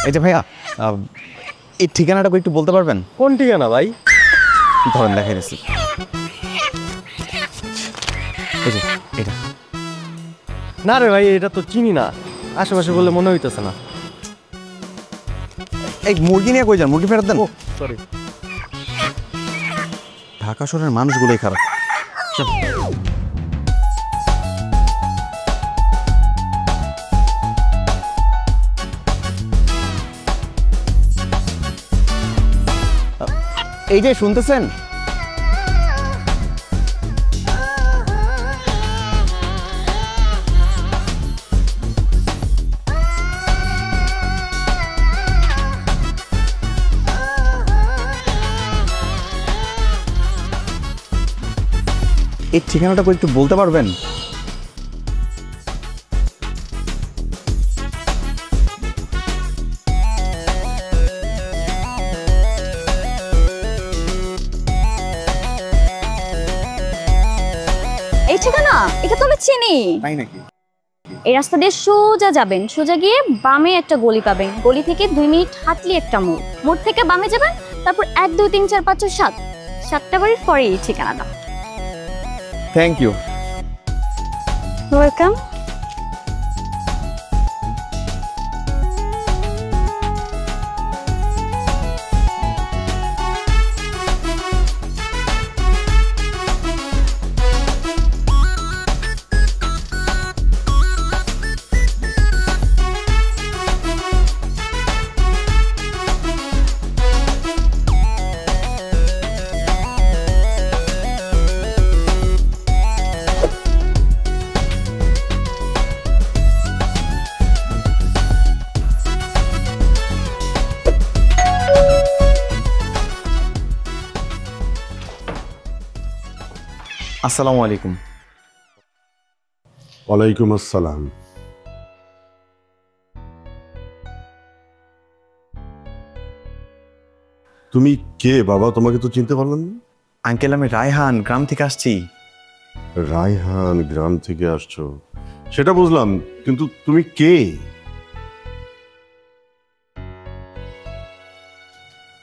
এই যে ভাইয়া, এই ঠিকানাটা একটু বলতে পারবেন? কোন ঠিকানা ভাই? ধরেন দেখাই দিচ্ছি। এই যে এটা। না রে ভাই, এটা তো চিনি না, আশেপাশে বলে মনে হইতেছে না। এই মুরগি নিয়ে কই যান? মুরগি ফেরত দেন। সরি। ঢাকা শহরের মানুষগুলোই খারাপ। এই যে শুনতেছেন, এই ঠিকানাটা একটু বলতে পারবেন? এই ঠিকানা এটা তো আমি চিনি। তাই নাকি? এই রাস্তা দিয়ে সোজা যাবেন, সোজা গিয়ে বামে একটা গলি পাবেন, গলি থেকে 2 মিনিট হাঁটলে একটা মোড়, মোড় থেকে বামে যাবেন, তারপর 1 2 3 4 5 6 7 7টা বাড়ির পরে এই ঠিকানাটা। Thank you. ওয়েলকাম। আসসালামু আলাইকুম। ওয়ালাইকুম আসসালাম। তুমি কে বাবা? তোমাকে তো চিনতে পারলাম না। আঙ্কেল, আমি রায়হান, গ্রাম থেকে আসছি। রায়হান, গ্রাম থেকে আসছো সেটা বুঝলাম, কিন্তু তুমি কে?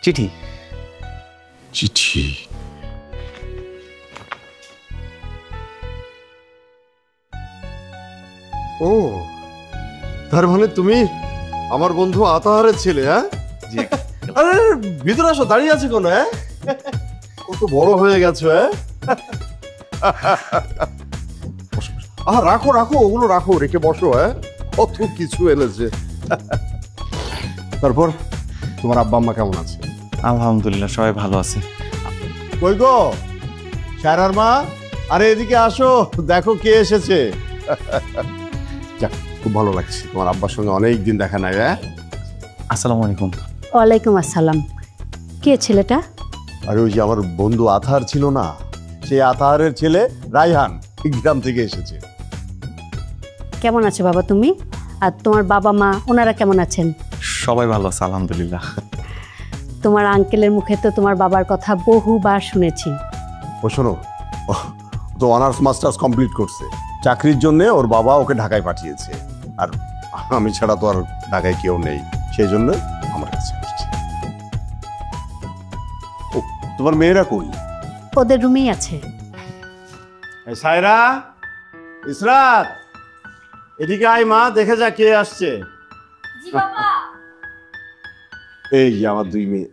চিঠি। চিঠি? ও, তার মানে তুমি আমার বন্ধু আতাহারের ছেলে? হ্যাঁ, আরে ভিতরে আসো, দাঁড়িয়ে আছে কোন? হ্যাঁ, কত বড় হয়ে গেছো। হ্যাঁ, রাখো রাখো, ওগুলো রাখো, রেখে বসো। হ্যাঁ, কত কিছু এনেছে। তারপর তোমার আব্বা আম্মা কেমন আছে? আলহামদুলিল্লাহ, সবাই ভালো আছে। কই গো শায়রার মা, আরে এদিকে আসো, দেখো কে এসেছে। যাক, খুব ভালো লাগছে, তোমার আব্বার সঙ্গে অনেক দিন দেখা নাই। হ্যাঁ, আসসালামু আলাইকুম। ওয়ালাইকুম আসসালাম। কে ছেলেটা? আর ওই যে আমার বন্ধু আতাহার ছিল না, সেই আতাহারের ছেলে রায়হান, গ্রাম থেকে এসেছে। কেমন আছো বাবা তুমি? আর তোমার বাবা মা ওনারা কেমন আছেন? সবাই ভালো আছে আলহামদুলিল্লাহ। তোমার আঙ্কেলের মুখে তো তোমার বাবার কথা বহুবার শুনেছি। ও শোনো, তো অনার্স মাস্টার্স কমপ্লিট করছে, চাকরির জন্য ওর বাবা ওকে ঢাকায় পাঠিয়েছে। আর আমি ছাড়া তো আর ঢাকায় কেউ নেই, সেই জন্য আমার কাছে আসছে। ও, তোমার মেয়েরা কই? ওদের রুমেই আছে। সায়রা, ইসরাত, এদিকে আয় মা, দেখে যা কে আসছে। জি বাবা। এই যে আমার 2 মেয়ে।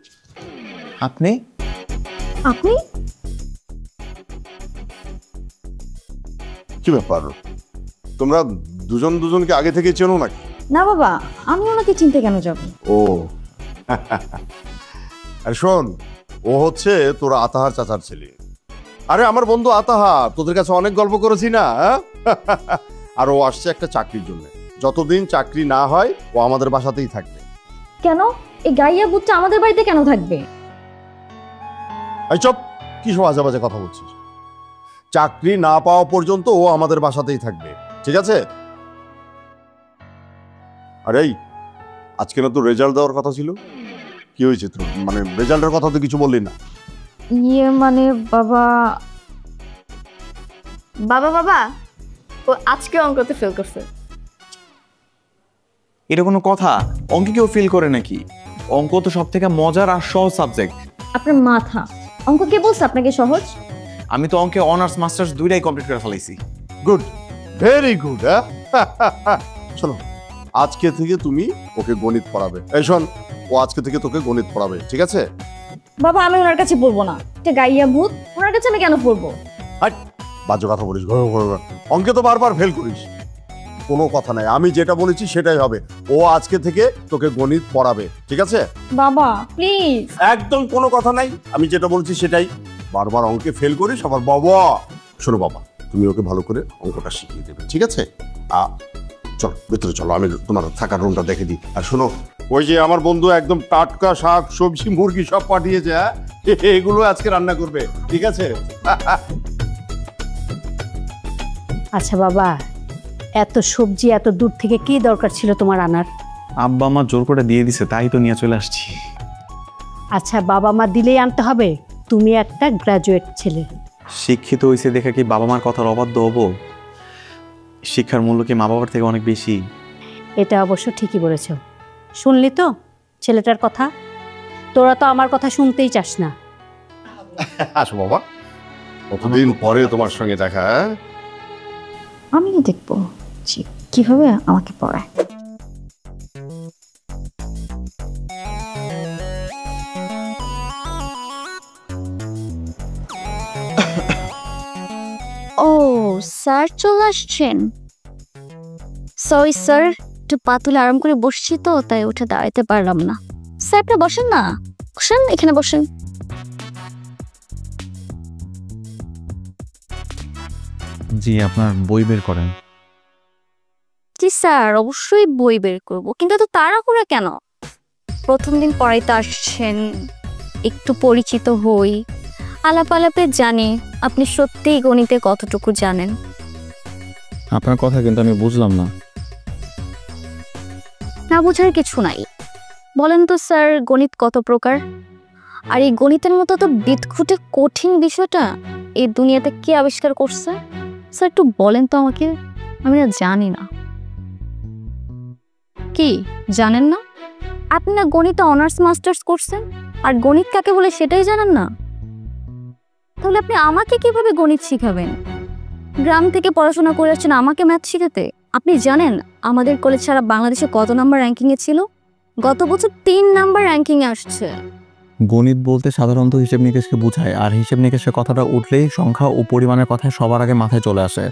আপনি? আপনি? কি ব্যাপার, তোমরা দুজন দুজনকে আগে থেকে চেনো নাকি? না বাবা, আমি ওনাকে চিনতে কেন যাব? ও, আর শোন, ও হচ্ছে তোর আতাহার চাচার ছেলে। আরে আমার বন্ধু আতাহার, তোদের কাছে অনেক গল্প করেছি না? আর ও আসছে একটা চাকরির জন্য, যতদিন চাকরি না হয় ও আমাদের বাসাতেই থাকবে। কেন? এই গাইয়া বুটটা আমাদের বাড়িতে কেন থাকবে? এই চুপ, কি সব আজে বাজে কথা বলছিস? চাকরি না পাওয়া পর্যন্ত ও আমাদের বাসাতেই থাকবে, ঠিক আছে? আর এই, আজকে না তো রেজাল্ট দেওয়ার কথা ছিল, কি হয়েছে তোর? মানে রেজাল্টের কথা তো কিছু বললি না। ইয়ে মানে বাবা বাবা বাবা ও আজকে অঙ্কতে ফেল করছে। এটা কোনো কথা? অঙ্কে কেউ ফেল করে নাকি? অঙ্ক তো সব থেকে মজার আর সহজ সাবজেক্ট। আপনার মাথা, অঙ্ক কে বলছে আপনাকে সহজ? আমি তো অঙ্কে অনার্স মাস্টার্স দুইটাই কমপ্লিট করে ফেলাইছি। Good, very good. শোনো, আজকে থেকে তুমি ওকে গণিত পড়াবে। এই শোন, ও আজকে থেকে তোকে গণিত পড়াবে, ঠিক আছে? বাবা আমি ওনার কাছে পড়বো না, এটা গাইয়া ভূত, ওনার কাছে আমি কেন পড়বো? হাট, বাজে কথা বলিস। অঙ্কে তো বারবার ফেল করিস। কোনো কথা নাই, আমি যেটা বলেছি সেটাই হবে। ও আজকে থেকে তোকে গণিত পড়াবে, ঠিক আছে? বাবা প্লিজ। একদম কোনো কথা নাই, আমি যেটা বলছি সেটাই। বারবার অঙ্কে ফেল করিস আবার বাবা। শোনো বাবা, তুমি ওকে ভালো করে অঙ্কটা শিখিয়ে দেবে, ঠিক আছে? চলো ভেতরে চলো, আমি তোমার থাকার রুমটা দেখে দিই। আর শোনো, ওই যে আমার বন্ধু একদম টাটকা শাক সবজি মুরগি সব পাঠিয়েছে, হ্যাঁ, এগুলো আজকে রান্না করবে, ঠিক আছে? আচ্ছা বাবা, এত সবজি এত দূর থেকে কি দরকার ছিল তোমার আনার? আব্বা মা জোর করে দিয়ে দিছে, তাই তো নিয়ে চলে আসছি। আচ্ছা বাবা মা দিলেই আনতে হবে? তুমি একটা গ্রাজুয়েট ছেলে। শিক্ষিত হয়েছে দেখে কি বাবা মার কথার অবাধ্য হব? শিক্ষার মূল্য কি মা বাবার থেকে অনেক বেশি? এটা অবশ্য ঠিকই বলেছ। শুনলি তো ছেলেটার কথা? তোরা তো আমার কথা শুনতেই চাস না। আসো বাবা, কতদিন পরে তোমার সঙ্গে দেখা। আমি দেখবো কিভাবে আমাকে পড়ায়। ও স্যার চলে আসছেন। সরি স্যার, একটু পা তুলে আরাম করে বসছি তো, তাই উঠে দাঁড়াতে পারলাম না। স্যার আপনি বসেন না, বসেন, এখানে বসেন। জি, আপনার বই বের করেন। জি স্যার, অবশ্যই বই বের করব, কিন্তু এত তাড়াহুড়া কেন? প্রথম দিন পড়াইতে আসছেন, একটু পরিচিত হই, আলাপ আলাপে জানি আপনি সত্যিই গণিতে কতটুকু জানেন। আপনার কথা কিন্তু আমি বুঝলাম না। না বোঝার কিছু নাই। বলেন তো স্যার, গণিত কত প্রকার? আর এই গণিতের মতো তো বিদঘুটে কঠিন বিষয়টা এই দুনিয়াতে কে আবিষ্কার করছে? স্যার একটু বলেন তো আমাকে, আমি না জানি না। কি জানেন না? আপনি না গণিতে অনার্স মাস্টার্স করছেন, আর গণিত কাকে বলে সেটাই জানেন না? তাহলে আপনি আমাকে কিভাবে গণিত শিখাবেন? গ্রাম থেকে পড়াশোনা করে আসছেন আমাকে ম্যাথ শিখাতে? আপনি জানেন আমাদের কলেজ সারা বাংলাদেশে কত নাম্বার র্যাঙ্কিংয়ে ছিল? গত বছর 3 নাম্বার র্যাঙ্কিংয়ে আসছে। গণিত বলতে সাধারণত হিসেব নিকেশকে বোঝায়, আর হিসেব নিকেশের কথাটা উঠলেই সংখ্যা ও পরিমাণের কথা সবার আগে মাথায় চলে আসে।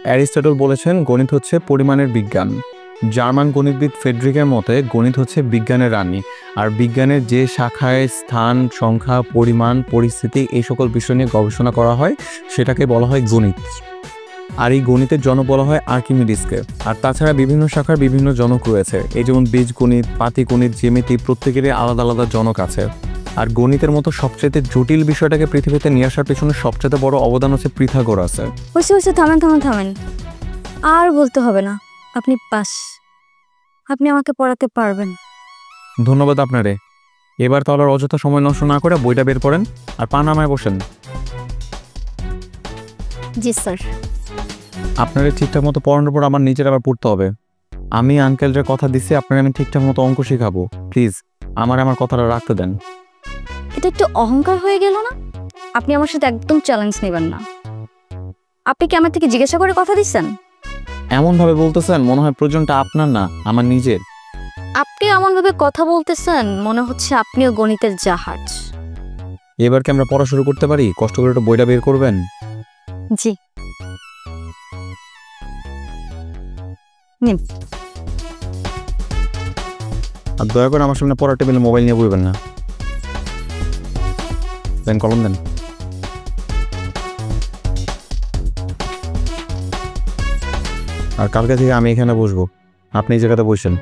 অ্যারিস্টটল বলেছেন গণিত হচ্ছে পরিমাণের বিজ্ঞান। জার্মান গণিতবিদ ফ্রেডরিকের মতে গণিত হচ্ছে বিজ্ঞানের রানী, আর বিজ্ঞানের যে শাখায় স্থান, সংখ্যা, পরিমাণ, পরিস্থিতি এই সকল বিষয় নিয়ে গবেষণা করা হয় সেটাকে বলা হয় গণিত। আর এই গণিতের জনক বলা হয় আর্কিমিডিসকে। আর তাছাড়া বিভিন্ন শাখার বিভিন্ন জনক রয়েছে, এই যেমন বীজগণিত, পাটিগণিত, জ্যামিতি, প্রত্যেকেরই আলাদা আলাদা জনক আছে। আর গণিতের মতো সবচেয়ে জটিল বিষয়টাকে পৃথিবীতে নিয়ে আসার পেছনে সবচেয়ে বড় অবদান হচ্ছে পিথাগোরাসের। হয়েছে, থামেন। আর বলতে হবে না, আপনি পাস। আপনি আমাকে পড়াতে পারবেন। ধন্যবাদ আপনারে। এবার তাহলে অযথা সময় নষ্ট না করে বইটা বের করেন আর পানামায় বসেন। জি স্যার। আপনারা ঠিকঠাক মতো পড়ানোর পর আমার নিজের আবার পড়তে হবে। আমি আঙ্কেলদের কথা দিচ্ছি, আপনারা আমি ঠিকঠাক মতো অঙ্ক শেখাবো। প্লিজ আমার কথাটা রাখতে দেন। এটা একটু অহংকার হয়ে গেল না? আপনি আমার সাথে একদম চ্যালেঞ্জ নেবেন না। আপনি কি আমার থেকে জিজ্ঞাসা করে কথা দিচ্ছেন? এমন ভাবে বলতেছেন মনে হয় প্রয়োজনটা আপনার না, আমার নিজের। আপনি এমন ভাবে কথা বলতেছেন মনে হচ্ছে আপনিও গণিতের জাহাজ। এবার কি আমরা পড়া শুরু করতে পারি? কষ্ট করে একটু বইটা বের করবেন। জি নিন। আর দয়া করে আমার সামনে পড়ার টেবিলে মোবাইল নিয়ে বইবেন না। দেন কলম দেন। আর কালকে থেকে আমি এখানে বসবো, আপনি এই জায়গাতে বসেন।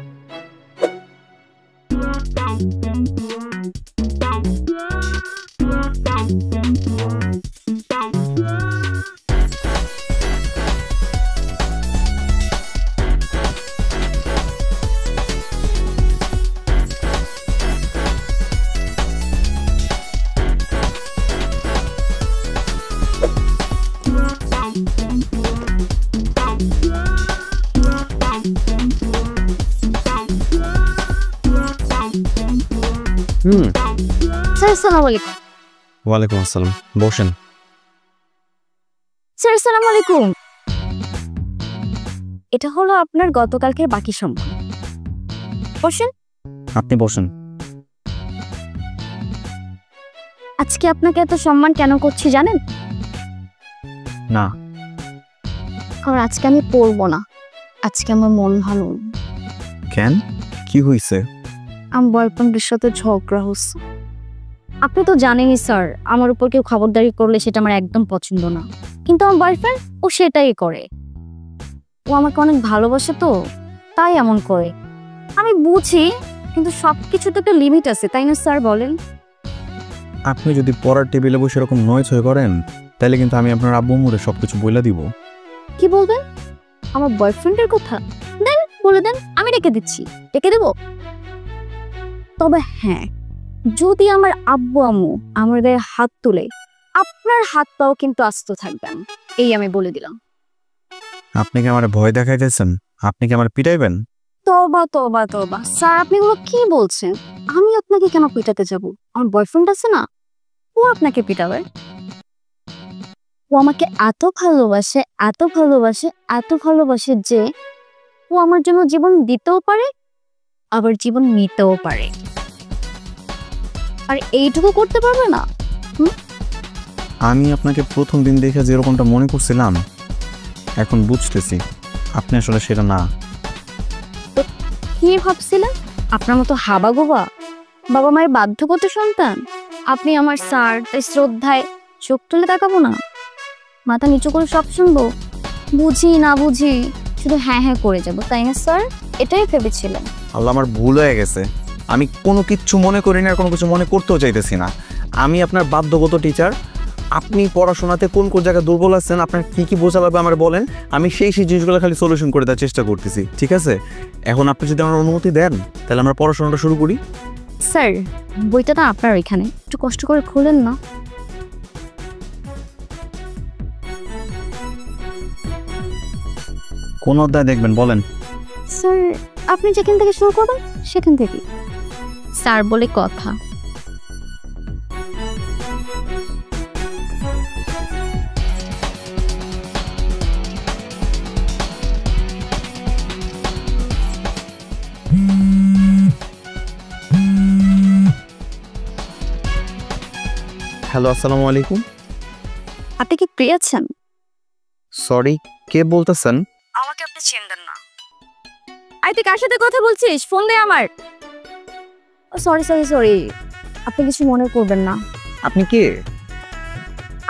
স্যার আসসালামু আলাইকুম। ওয়ালাইকুম আসসালাম, বসেন। স্যার আসসালামু আলাইকুম। এটা হলো আপনার গতকালকের বাকি সম্মান। বসেন। আপনি বসেন। আজকে আপনাকে এত সম্মান কেন করছি জানেন? না। কারণ আজকে আমি পড়বো না, আজকে আমার মন ভালো না। কেন, কি হয়েছে? আমার বয়ফ্রেন্ডের সাথে ঝগড়া হচ্ছে। আপনি তো জানেনই স্যার, আমার উপর কেউ খবরদারি করলে সেটা আমার একদম পছন্দ না, কিন্তু আমার বয়ফ্রেন্ড ও সেটাই করে। ও আমাকে অনেক ভালোবাসে তো তাই এমন করে। আমি বুঝি, কিন্তু সবকিছু তো একটা লিমিট আছে, তাই না স্যার বলেন? আপনি যদি পড়ার টেবিলে বসে এরকম নয় ছয় করেন তাহলে কিন্তু আমি আপনার আব্বু আম্মুরে সবকিছু বলে দিব। কি বলবেন? আমার বয়ফ্রেন্ডের কথা? দেন, বলে দেন, আমি ডেকে দিচ্ছি। ডেকে দেব? তবে হ্যাঁ, যদি আমার আব্বু আম্মু আমার গায়ে হাত তুলে, আপনার হাত পাও কিন্তু আস্ত থাকবেন, এই আমি বলে দিলাম। আপনি কি আমার ভয় দেখাইতেছেন? আপনি কি আমার পিটাইবেন? তবা তবা তবা স্যার, আপনি এগুলো কি বলছেন? আমি আপনাকে কেন পিটাতে যাব? আমার বয়ফ্রেন্ড আছে না, ও আপনাকে পিটাবে। ও আমাকে এত ভালোবাসে, এত ভালোবাসে, এত ভালোবাসে যে ও আমার জন্য জীবন দিতেও পারে, আবার জীবন নিতেও পারে। আর এইটুকু করতে পারবে না? আমি আপনাকে প্রথম দিন দেখে যেরকমটা মনে করছিলাম এখন বুঝতেছি আপনি আসলে সেটা না। কি ভাবছিলেন? আপনার মতো হাবা গোবা বাবা মায়ের বাধ্যগত সন্তান? আপনি আমার স্যার, তাই শ্রদ্ধায় চোখ তুলে তাকাবো না, মাথা নিচু করে সব শুনবো, বুঝি না বুঝি শুধু হ্যাঁ হ্যাঁ করে যাবো, তাই না স্যার? এটাই ভেবেছিলেন? আল্লাহ, আমার ভুল হয়ে গেছে। আমি কোনো কিচ্ছু মনে করি না, আর কোনো কিছু মনে করতেও চাইতেছি না। আমি আপনার বাধ্যগত টিচার। আপনি পড়াশোনাতে কোন কোন জায়গায় দুর্বল আছেন, আপনার কী কী বোঝা লাগবে আমার বলেন, আমি সেই জিনিসগুলো খালি সলিউশন করে দেওয়ার চেষ্টা করতেছি, ঠিক আছে? এখন আপনি যদি আমার অনুমতি দেন তাহলে আমরা পড়াশোনাটা শুরু করি। স্যার, বইটা না আপনার এখানে, একটু কষ্ট করে খুলেন না। কোন অধ্যায় দেখবেন বলেন? স্যার, আপনি যেখান থেকে শুরু করবেন সেখান থেকে। স্যার বলে কথা। হ্যালো, আসসালামু আলাইকুম। আপনি কি ফ্রি আছেন? সরি, কে বলতেছেন? আমাকে আপনি চিনবেন না। আই, তুই কার সাথে কথা বলছিস? ফোন দে আমার। সরি সরি সরি, আপনি কিছু মনে করবেন না। আপনি কে?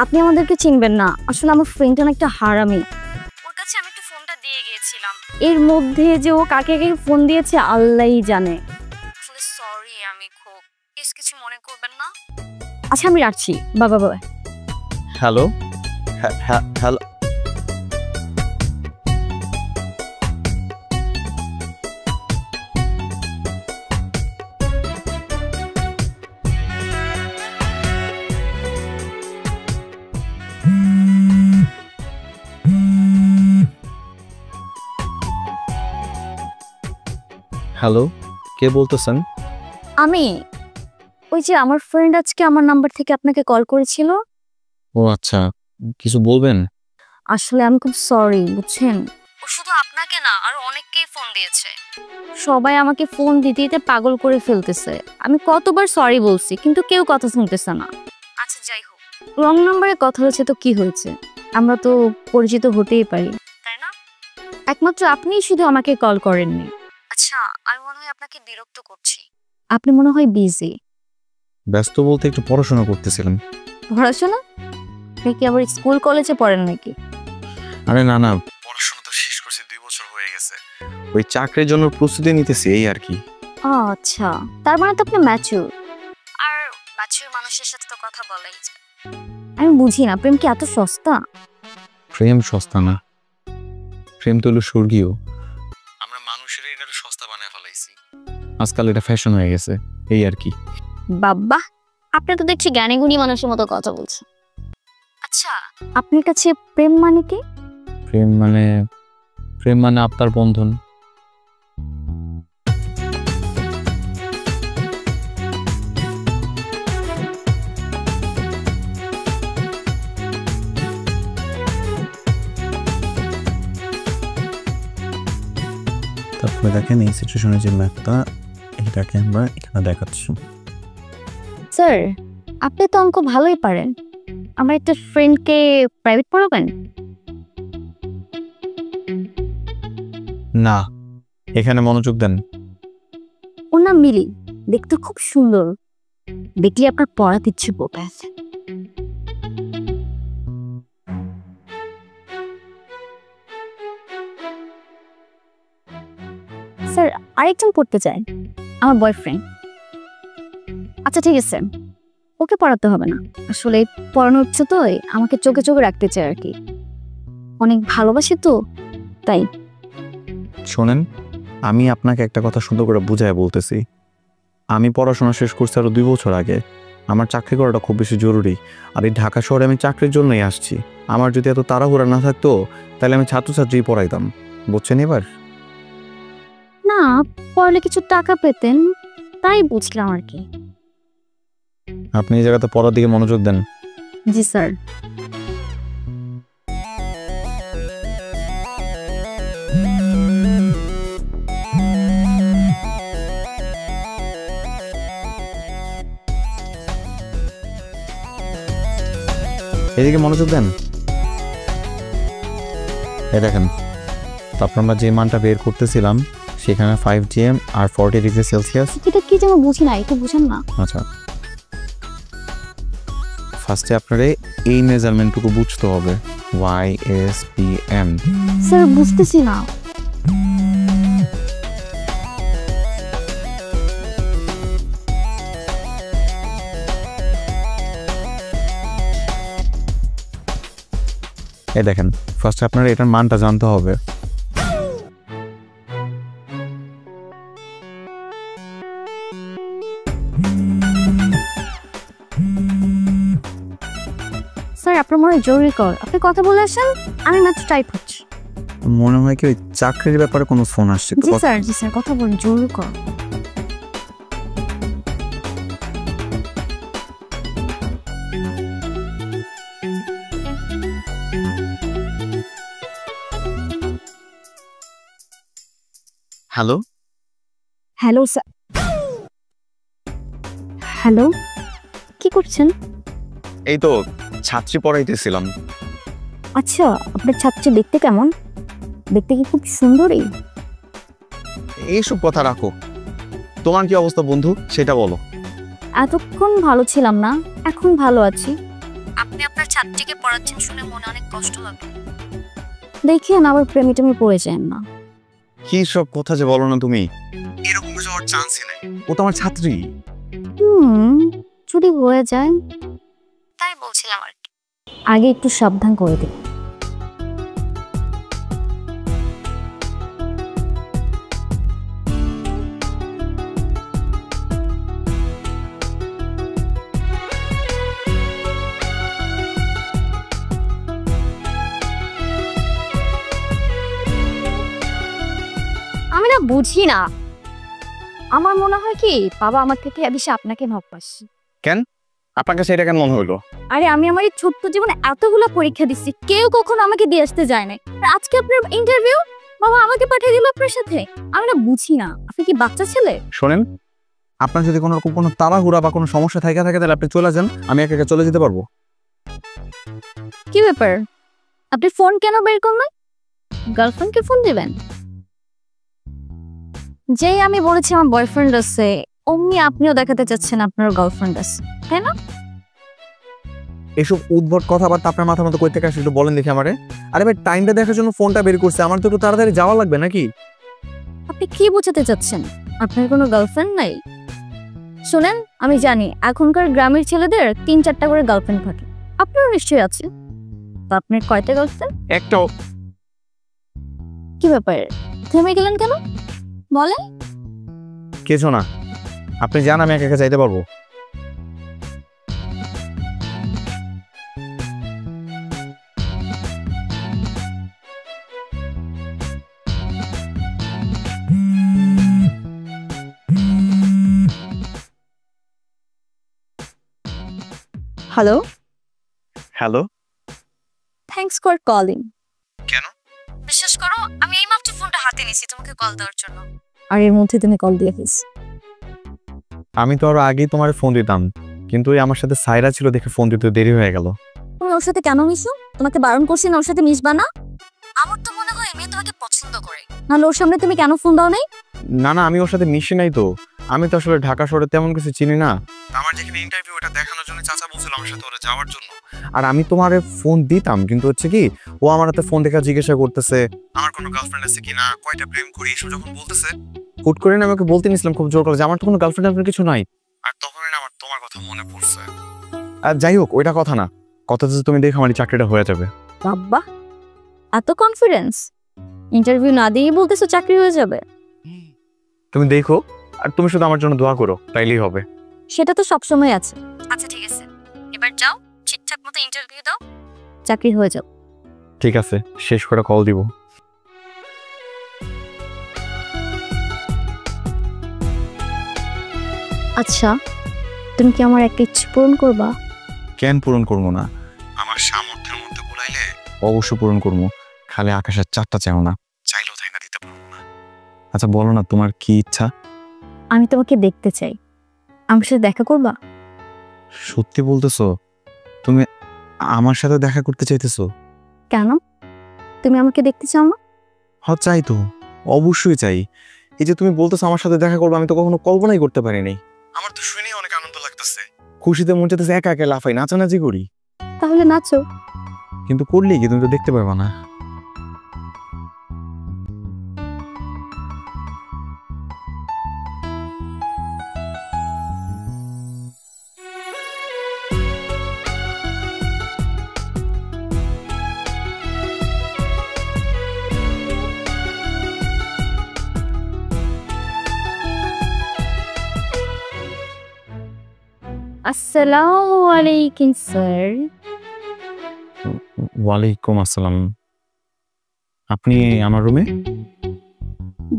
আপনি আমাদেরকে চিনবেন না। আসলে আমার ফ্রেন্ডটা একটা হারামি, ওর কাছে আমি একটু ফোনটা দিয়ে গিয়েছিলাম, এর মধ্যে যে ও কাকে কাকে ফোন দিয়েছে আল্লাহই জানে। আসলে সরি, আমি খুব কিছু মনে করবেন না। আচ্ছা, আমি রাখছি। বাবা বাবা। Hello, hello. হ্যালো, কে বলতেছেন? আমি ওই যে আমার ফ্রেন্ড আজকে আমার নাম্বার থেকে আপনাকে কল করেছিল। ও আচ্ছা, কিছু বলবেন? আসলে আমি খুব সরি, বুঝছেন? ও শুধু আপনাকে না, আর অনেককেই ফোন দিয়েছে। সবাই আমাকে ফোন দিতে দিতে পাগল করে ফেলতেছে। আমি কতবার সরি বলছি, কিন্তু কেউ কথা শুনতেছে না। আচ্ছা যাই হোক, রং নাম্বারে কথা হয়েছে তো কি হয়েছে, আমরা তো পরিচিত হতেই পারি, তাই না? একমাত্র আপনিই শুধু আমাকে কল করেননি। আচ্ছা, আমি মনে হয় আপনাকে বিরক্ত করছি। আপনি মনে হয় বিজি। ব্যস্ত বলতে একটু পড়াশোনা করতেছিলাম। পড়াশোনা? আপনি কি আবার স্কুল কলেজে পড়েন নাকি? আরে না না, পড়াশোনা তো শেষ করছি, 2 বছর হয়ে গেছে। ওই চাকরির জন্য প্রস্তুতি নিতেছি, এই আর কি। আচ্ছা, তার মানে তো আপনি ম্যাচিউর। আর ম্যাচিউর মানুষের সাথে তো কথা বলাই যায়। আমি বুঝি না, প্রেম কি এত সস্তা? প্রেম সস্তা না, প্রেম তো হলো স্বর্গীয়। আমরা মানুষের এটা সস্তা বানায় ফেলাইছি, আজকাল এটা ফ্যাশন হয়ে গেছে, এই আর কি। বাবা, আপনি তো দেখছি জ্ঞানী গুণী মানুষের মতো কথা বলছেন। আচ্ছা, আপনার কাছে প্রেম মানে কি? প্রেম মানে আত্মার বন্ধন। তাহলে দেখেন এই সিচুয়েশনের যে ম্যাথটা এটাকে আমরা এখানে দেখাচ্ছি। স্যার আপনি তো অঙ্ক ভালোই পারেন, আমার একটা ফ্রেন্ডকে প্রাইভেট পড়াবেন? না, এখানে মনোযোগ দেন। ওর নাম মিলি, দেখতে খুব সুন্দর, দেখলে আপনার পড়াতে ইচ্ছে করবে। স্যার আরেকজন পড়তে চায়, আমার বয়ফ্রেন্ড। আচ্ছা ঠিক আছে, ওকে পড়াতে হবে না, আসলে পড়ানো ইচ্ছে তো আমাকে চোখে চোখে রাখতে চায় আর কি, অনেক ভালোবাসি তো তাই। শোনেন, আমি আপনাকে একটা কথা সুন্দর করে বুঝায় বলতেছি। আমি পড়াশোনা শেষ করছি আরো 2 বছর আগে। আমার চাকরি করাটা খুব বেশি জরুরি, আর এই ঢাকা শহরে আমি চাকরির জন্যই আসছি। আমার যদি এত তাড়াহুড়া না থাকতো তাহলে আমি ছাত্রছাত্রী পড়াইতাম, বুঝছেন? এবার না পড়লে কিছু টাকা পেতেন তাই বুঝলাম আর কি। আপনি এই জায়গাতে পড়ার দিকে মনোযোগ দেন। জি স্যার। এদিকে মনোযোগ দেন। এই দেখেন, তারপর আমরা যে মানটা বের করতেছিলাম সেখানে 5 GM আর 40 ডিগ্রি সেলসিয়াস। এটা কি যেন বুঝি না, একটু বুঝেন না। আচ্ছা, ফার্স্টে আপনারে এই মেজারমেন্টটুকু বুঝতে হবে, YSPM। স্যার বুঝতেছি না। এই দেখেন, ফার্স্টে আপনারা এটার মানটা জানতে হবে। স্যার আপনার মনে হয় জরুরি কল, আপনি কথা বলে আসেন, আমি মাত্র টাইপ হচ্ছি। মনে হয় কি ওই চাকরির ব্যাপারে কোনো ফোন আসছে? জি স্যার কথা বলুন, জরুরি call. Hello hello sir. Hello, কি করছেন? এই তো ছাত্রী পড়াইতেছিলাম। আচ্ছা আপনার ছাত্রী দেখতে কেমন? দেখতে কি খুব সুন্দরী? এইসব কথা রাখো, তোমার কি অবস্থা বন্ধু সেটা বলো। এতক্ষণ ভালো ছিলাম না, এখন ভালো আছি। আপনি আপনার ছাত্রীকে পড়াচ্ছেন শুনে মনে অনেক কষ্ট লাগে। দেখেন আবার প্রেমে টেমে পড়ে যান না। কি সব কথা যে বলো না তুমি, এরকম কিছু হওয়ার চান্সই নেই। ও তো আমার ছাত্রী। যদি হয়ে যায় তাই বলছিলাম আর কি, আগে একটু সাবধান করে দিন। আমি না বুঝি না, আমার মনে হয় কি বাবা আমার থেকে বেশি আপনাকে ভালোবাসে। কেন? আপনার কাছে এটা কেন মনে হলো? আরে আমি আমার এই ছোট্ট জীবনে এতগুলো পরীক্ষা দিচ্ছি, কেউ কখনো আমাকে দিয়ে আসতে যায় না, আর আজকে আপনার ইন্টারভিউ বাবা আমাকে পাঠিয়ে দিল আপনার সাথে। আমি না বুঝি না, আপনি কি বাচ্চা ছেলে? শোনেন, আপনার যদি কোনো রকম কোনো তাড়াহুড়া বা কোনো সমস্যা থাকে তাহলে আপনি চলে যান, আমি একা একা চলে যেতে পারবো। কি ব্যাপার, আপনি ফোন কেন বের করলেন? গার্লফ্রেন্ডকে ফোন দিবেন? যেই আমি বলেছি আমার বয়ফ্রেন্ড আছে অমনি আপনিও দেখাতে চাচ্ছেন আপনার গার্লফ্রেন্ড আছে, তাই না? এসব উদ্ভট কথাবার্তা আপনার মাথার মতো কই থেকে আসে একটু বলেন দেখি আমারে। আরে ভাই, টাইমটা দেখার জন্য ফোনটা বের করছে, আমার তো একটু তাড়াতাড়ি যাওয়া লাগবে নাকি? আপনি কি বোঝাতে চাচ্ছেন আপনার কোনো গার্লফ্রেন্ড নাই? শুনেন, আমি জানি এখনকার গ্রামের ছেলেদের 3-4টা করে গার্লফ্রেন্ড থাকে, আপনারও নিশ্চয়ই আছে। তো আপনার কয়টা গার্লফ্রেন্ড? একটাও। কি ব্যাপার থেমে গেলেন কেন, বলেন। কিছু না, আপনি যান, আমি একা একা যাইতে পারবো। Hello. Hello, thanks for calling. কেন? বিশ্বাস করো আমি এইমাত্র ফোনটা হাতে নিছি তোমাকে কল দেওয়ার জন্য, আর এর মধ্যে তুমি কল দিয়ে ফেলছো। আমি তো আরো আগেই তোমার ফোন দিতাম, কিন্তু ওই আমার সাথে সাইরা ছিল দেখে ফোন দিতে দেরি হয়ে গেল। তুমি ওর সাথে কেন মিশো? তোমাকে বারণ করছি না ওর সাথে মিশবা না? আমার তো মনে হয় মেয়ে তোমাকে পছন্দ করে, নাহলে ওর সামনে তুমি কেন ফোন দাও নাই? না না, আমি ওর সাথে মিশি নাই তো। আমি তো আসলে ঢাকা শহরে তেমন কিছু চিনি না। আমার যেখানে ইন্টারভিউ, এটা দেখানোর জন্য চাচা বলছিল আমার সাথে ওরা যাওয়ার জন্য। আর আমি তোমার ফোন দিতাম, কিন্তু হচ্ছে কি, ও আমার হাতে ফোন দেখা জিজ্ঞাসা করতেছে আমার কোনো গার্লফ্রেন্ড আছে কিনা, কয়টা প্রেম করি, এসব যখন বলতেছে, হুট করে না আমাকে বলতে নিছিলাম খুব জোর করে যে আমার তো কোনো গার্লফ্রেন্ড কিছু নাই। আর তখনই না আমার তোমার কথা মনে পড়ছে। আর যাই হোক, ওইটা কথা না, কথা হচ্ছে তুমি দেখো আমার এই চাকরিটা হয়ে যাবে। বাবা, এত কনফিডেন্স! ইন্টারভিউ না দিয়েই বলতেছো চাকরি হয়ে যাবে? তুমি দেখো, আর তুমি শুধু আমার জন্য দোয়া করো, তাইলেই হবে। সেটা তো সবসময় আছে। আচ্ছা ঠিক আছে, এবার যাও, ঠিকঠাক মতো ইন্টারভিউ দাও, চাকরি হয়ে যাও। ঠিক আছে, শেষ করে কল দিব। আচ্ছা, তুমি কি আমার একটা ইচ্ছে পূরণ করবা? কেন পূরণ করবো না? আমার সামর্থ্যের মধ্যে বলাইলে অবশ্য পূরণ করবো। খালি আকাশের চারটা চাও না, চাইলেও তাই না দিতে পারবো না। আচ্ছা বলো না, তোমার কি ইচ্ছা? আমি তোমাকে দেখতে চাই, আমার সাথে দেখা করবা? সত্যি বলতেছো? তুমি আমার সাথে দেখা করতে চাইতেছো? কেন, তুমি আমাকে দেখতে চাও না? হ্যাঁ চাই তো, অবশ্যই চাই। এই যে তুমি বলতেছো আমার সাথে দেখা করবো, আমি তো কখনো কল্পনাই করতে পারিনি। আমার তো শুনেই অনেক আনন্দ লাগতেছে, খুশিতে মন চাইতেছে একা একা লাফাই, নাচানাচি করি। তাহলে নাচো। কিন্তু করলেই কি, তুমি তো দেখতে পারবা না। আসসালামু আলাইকুম স্যার। ওয়ালাইকুম আসসালাম। আপনি আমার রুমে?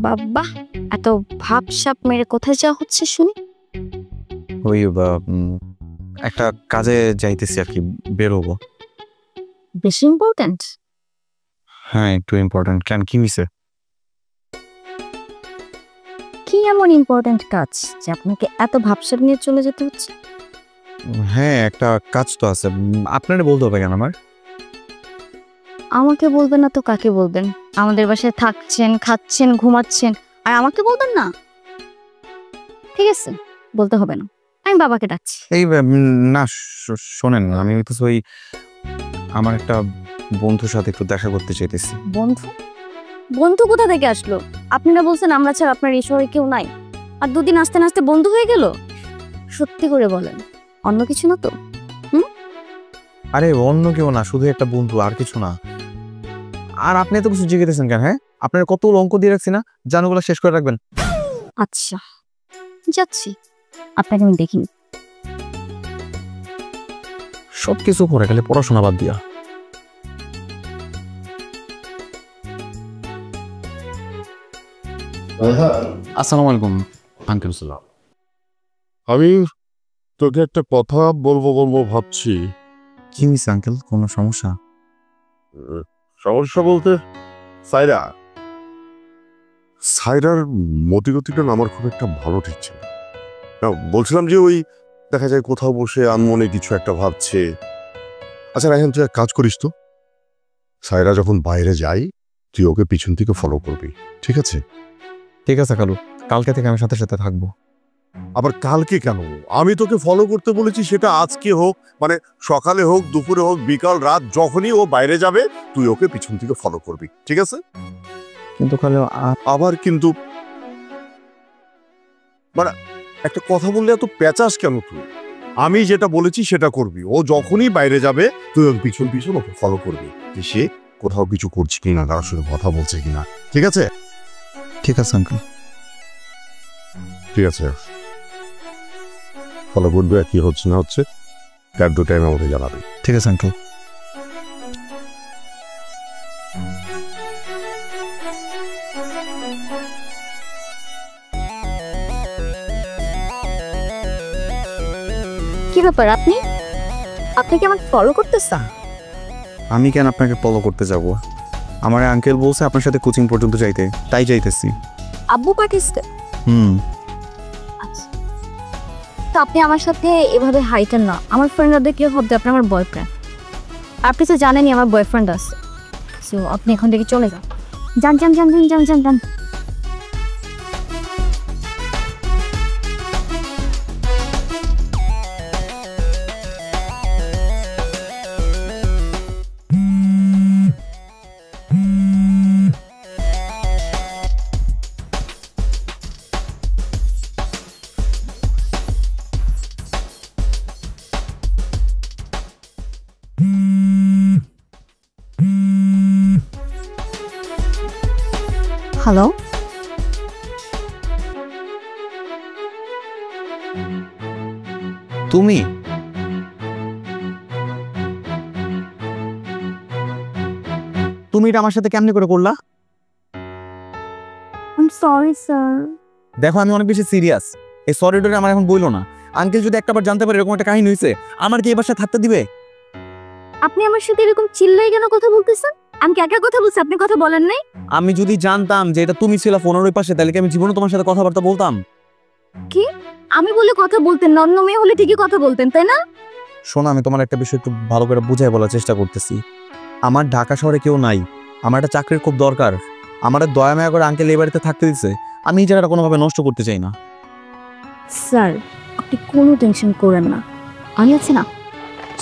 বাবা, এত ভাবসাপ মেরে কোথায় যাওয়া হচ্ছে শুনি? ওই একটা কাজে যাইতেছি আর কি, বেরোবো। বেশি ইম্পর্ট্যান্ট? হ্যাঁ একটু ইম্পর্টেন্ট। কেন, কি হইছে? কি এমন ইম্পর্ট্যান্ট কাজ যে আপনাকে এত ভাবসাপ নিয়ে চলে যেতে হচ্ছে? হ্যাঁ একটা কাজ তো আছে, আপনারে বলতে হবে কেন আমার? আমাকে বলবেন না তো কাকে বলবেন? আমাদের বাসায় থাকছেন, খাচ্ছেন, ঘুমাচ্ছেন, আর আমাকে বলবেন না? ঠিক আছে, বলতে হবে না, আমি বাবাকে ডাকছি। এই না শোনেন, আমি হইতেছে ওই আমার একটা বন্ধুর সাথে একটু দেখা করতে চাইতেছি। বন্ধু? বন্ধু কোথা থেকে আসলো? আপনারা বলছেন আমরা ছাড়া আপনার এই শহরে কেউ নাই, আর দুদিন আসতে না আসতে বন্ধু হয়ে গেল? সত্যি করে বলেন, অন্য কিছু না তো? আরে অন্য কেউ না, শুধু একটা বন্ধু, আর কিছু না। আর আপনি এত কিছু জিজ্ঞেসেন কেন? হ্যাঁ আপনার কত অঙ্ক দিয়ে রাখছি না, জানুগুলো শেষ করে রাখবেন। আচ্ছা যাচ্ছি, আপনাকে আমি দেখিনি। সবকিছু করে গেলে পড়াশোনা বাদ দিয়া। আসসালামু আলাইকুম আঙ্কেল। আমি তোকে একটা কথা বলবো ভাবছি। কি হয়েছে আঙ্কেল, কোনো সমস্যা? সমস্যা বলতে সাইরার মতিগতিটা আমার খুব একটা ভালো ঠেকছে না। বলছিলাম যে ওই দেখা যায় কোথাও বসে আনমনে কিছু একটা ভাবছে। আচ্ছা রায়হান, তুই এক কাজ করিস তো, সাইরা যখন বাইরে যায় তুই ওকে পিছন থেকে ফলো করবি, ঠিক আছে? ঠিক আছে কালু, কালকে থেকে আমি সাথে সাথে থাকবো। আবার কালকে কেন? আমি তোকে ফলো করতে বলেছি, সেটা আজকে হোক, মানে সকালে হোক, দুপুরে হোক, বিকাল, রাত, যখনই ও বাইরে যাবে তুই ওকে পিছন থেকে ফলো করবি, ঠিক আছে? কিন্তু কালু আবার কিন্তু মানে একটা কথা বললে এত পেঁচাস কেন তুই? আমি যেটা বলেছি সেটা করবি। ও যখনই বাইরে যাবে তুই ওর পিছন পিছন ওকে ফলো করবি, যে সে কোথাও কিছু করছে কিনা, কারোর সাথে কথা বলছে কিনা, ঠিক আছে? ঠিক আছে আঙ্কেল। ঠিক আছে, ফলো করবে, কি হচ্ছে না হচ্ছে তার 2 টাইম আমাকে জানাবে। ঠিক আছে আঙ্কেল। কি ব্যাপার, আপনি আপনি কি আমাকে ফলো করতেছেন? আমি কেন আপনাকে ফলো করতে যাব? আমার আঙ্কেল বলছে আপনার সাথে কোচিং পর্যন্ত যাইতে, তাই যাইতেছি। আব্বু পাঠিয়েছে? আচ্ছা, তো আপনি আমার সাথে এভাবে হাইটেন না, আমার ফ্রেন্ডরা দেখলে ভাবতে আপনি আমার বয়ফ্রেন্ড। আপনি তো জানেনই আমার বয়ফ্রেন্ড আছে, সো আপনি এখন থেকে চলে যান। যান যান যান যান যান যান যান। হ্যালো, তুমি? তুমি এটা আমার সাথে কেমনে করে করলা? I am sorry sir. দেখো আমি অনেক বেশি সিরিয়াস, এই সরিডোরে আমার এখন বইলো না। আঙ্কেল যদি একটাবার জানতে পারে এরকম একটা কাহিনী হয়েছে, আমার কি এই বাসায় থাকতে দিবে? আপনি আমার সাথে এরকম চিল্লাই কেন কথা বলতেছেন? আমি কি একা কথা বলছি, আপনি কথা বলেন নাই? আমি যদি জানতাম যে এটা তুমি ছিল ফোনের ওই পাশে, তাহলে কি আমি জীবনে তোমার সাথে কথাবার্তা বলতাম? কি আমি বলে কথা বলতেন? অন্য মেয়ে হলে ঠিকই কথা বলতেন, তাই না? শোনো, আমি তোমার একটা বিষয় একটু ভালো করে বুঝাই বলার চেষ্টা করতেছি। আমার ঢাকা শহরে কেউ নাই, আমার একটা চাকরির খুব দরকার। আমার দয়া মায়া করে আঙ্কেল এই বাড়িতে থাকতে দিচ্ছে, আমি এই জায়গাটা কোনোভাবে নষ্ট করতে চাই না। স্যার আপনি কোনো টেনশন করেন না, আমি আছি না।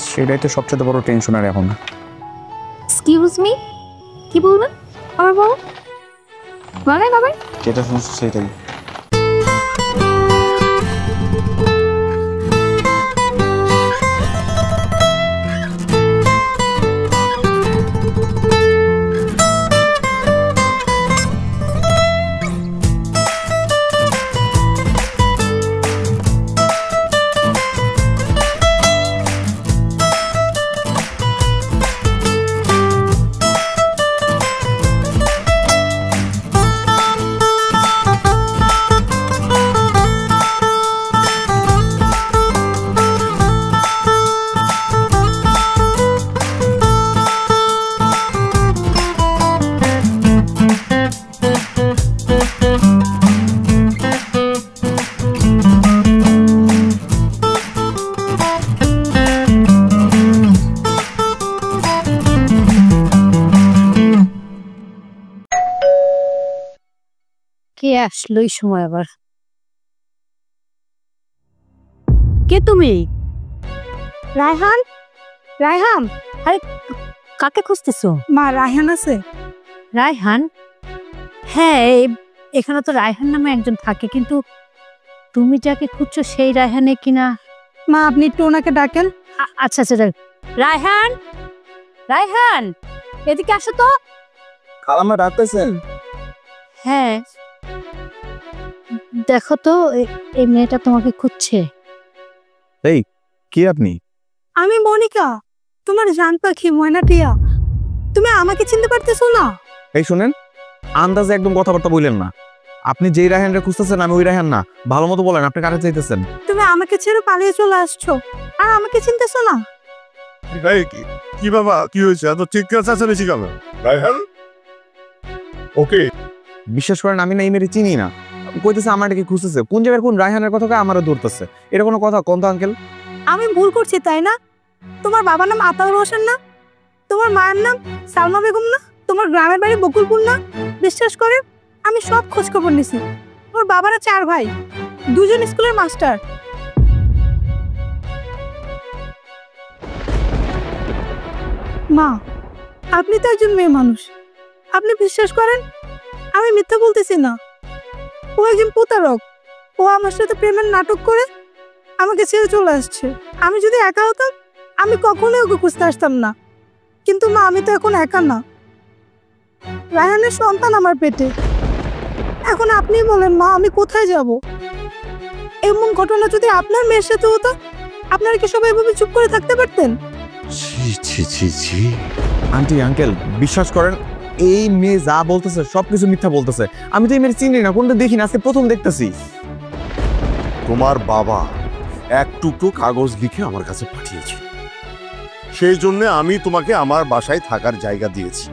সেটাই তো সবচেয়ে বড় টেনশন আর এখন। এক্সকিউজ মি, কি বলবেন? আবার বলো। মানে বাবা যেটা শুনছো সেটাই। কে আসলো এই সময় আবার? কে তুমি? রায়হান, রায়হান, আরে কাকে খুঁজতেছো? মা রায়হান আছে? রায়হান? হ্যাঁ, এখানে তো রায়হান নামে একজন থাকে, কিন্তু তুমি যাকে খুঁজছো সেই রায়হানে কিনা? মা আপনি একটু ওনাকে ডাকেন। আচ্ছা আচ্ছা, রায়হান, রায়হান এদিকে আসো তো। খালাম্মা ডাকতেছেন? হ্যাঁ, দেখো তো এই মেয়েটা তোমাকে খুঁজছে। এই কি আপনি? আমি মনিকা, তোমার জান পাখি ময়না টিয়া। তুমি আমাকে চিনতে পারতেছো না? এই শুনেন, আন্দাজে একদম কথাবার্তা বললেন না। আপনি যেই রায়হানরে খুঁজতেছেন আমি ওই রায়হান না। ভালো মতো বলেন আপনি কারে চাইতেছেন? তুমি আমাকে ছেড়ে পালিয়ে চলে আসছো আর আমাকে চিনতেছো না? কি বাবা, কি হয়েছে? এত ঠিক আছে বেশি কেন? রায়হান ওকে বিশ্বাস করেন আমি না এই মেয়ের চিনি না। কইতেছে আমার কি খুঁজতেছে, কোন জায়গার কোন রায়হানের কথা আমারও ধরতেছে। এটা কোনো কথা কোন তো আঙ্কেল? আমি ভুল করছি তাই না? তোমার বাবার নাম আতাউর হোসেন না? তোমার মায়ের নাম সালমা বেগম না? তোমার গ্রামের বাড়ি বকুলপুর না? বিশ্বাস করেন আমি সব খোঁজ খবর নিছি। ওর বাবারা 4 ভাই, 2জন স্কুলের মাস্টার। মা আপনি তো একজন মেয়ে মানুষ, আপনি বিশ্বাস করেন আমি মিথ্যা বলতেছি না। ও একজন প্রতারক, ও আমার সাথে প্রেমের নাটক করে আমাকে ছেড়ে চলে আসছে। আমি যদি একা হতাম আমি কখনোই ওকে খুঁজতে আসতাম না, কিন্তু মা আমি তো এখন একা না, রায়হানের সন্তান আমার পেটে। এখন আপনিই বলেন মা আমি কোথায় যাব? এমন ঘটনা যদি আপনার মেয়ের সাথে হতো, আপনারা কি সবাই এভাবে চুপ করে থাকতে পারতেন? আন্টি আঙ্কেল বিশ্বাস করেন এই মেয়ে যা বলতেছে সবকিছু মিথ্যা বলতেছে। আমি তো এই মেয়ে চিনি না, কোনটা দেখি না, আজকে প্রথম দেখতেছি। তোমার বাবা এক টুকরো কাগজ লিখে আমার কাছে পাঠিয়েছে, সেই জন্য আমি তোমাকে আমার বাসায় থাকার জায়গা দিয়েছি।